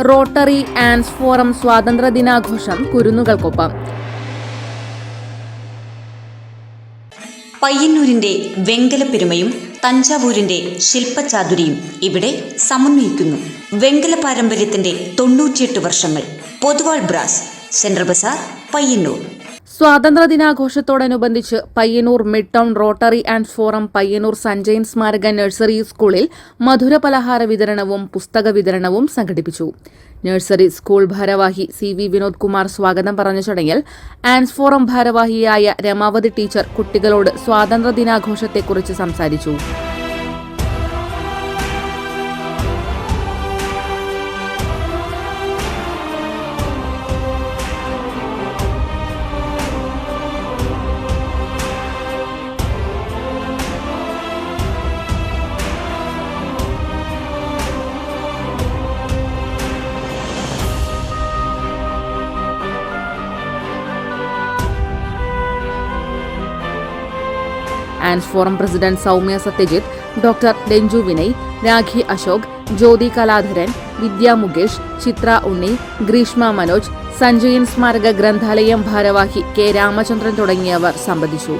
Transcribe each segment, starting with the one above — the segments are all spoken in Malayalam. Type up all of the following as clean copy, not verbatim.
Rotary ആൻഡ്സ് forum സ്വാതന്ത്ര്യദിനാഘോഷം കുരുന്നുകൾക്കൊപ്പം. പയ്യന്നൂരിന്റെ വെങ്കലപ്പെരുമയും തഞ്ചാവൂരിന്റെ ശില്പചാതുരിയും ഇവിടെ സമന്വയിക്കുന്നു. വെങ്കല പാരമ്പര്യത്തിന്റെ 98 വർഷങ്ങൾ. Poduval brass, central Bazar, Payyanur. സ്വാതന്ത്ര്യദിനാഘോഷത്തോടനുബന്ധിച്ച് Payyanur mid town rotary and forum Payyanur saint James സ്മാരക നഴ്സറി സ്കൂളിൽ മധുര പലഹാര വിതരണവും പുസ്തക വിതരണവും സംഘടിപ്പിച്ചു. നഴ്സറി സ്കൂൾ ഭാരവാഹി CV വിനോദ് കുമാർ സ്വാഗതം പറഞ്ഞ ചടങ്ങിൽ ആൻഡ്സ് ഫോറം ഭാരവാഹിയായ രമാവതി ടീച്ചർ കുട്ടികളോട് സ്വാതന്ത്ര്യദിനാഘോഷത്തെക്കുറിച്ച് സംസാരിച്ചു. Ands forum president Soumya Sathyajith, doctor Ranju Vinay, Rakhi Ashok, Jyothi Kaladharan, Vidya Mukesh, Chithra Unni, Greeshma Manoj, Sanjayan സ്മാരക ഗ്രന്ഥാലയം ഭാരവാഹി K രാമചന്ദ്രൻ തുടങ്ങിയവർ സംബന്ധിച്ചു.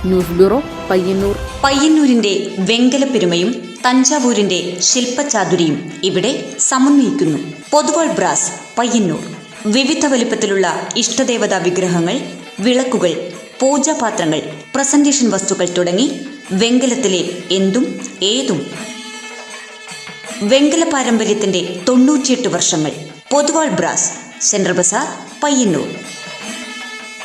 News bureau, Payyanur. പയ്യന്നൂരിന്റെ വെങ്കലപ്പെരുമയും തഞ്ചാവൂരിന്റെ ശില്പചാതുരിയും ഇവിടെ സമന്വയിക്കുന്നു. പൊതുവാൾ ബ്രാസ്, പയ്യന്നൂർ. വിവിധ വലിപ്പത്തിലുള്ള ഇഷ്ടദേവതാ വിഗ്രഹങ്ങൾ, വിളക്കുകൾ, പൂജാപാത്രങ്ങൾ, പ്രസന്റേഷൻ വസ്തുക്കൾ തുടങ്ങി വെങ്കലത്തിലെ എന്തും ഏതും. വെങ്കല പാരമ്പര്യത്തിന്റെ 98 വർഷങ്ങൾ. Poduval brass, central Bazar, Payyanur.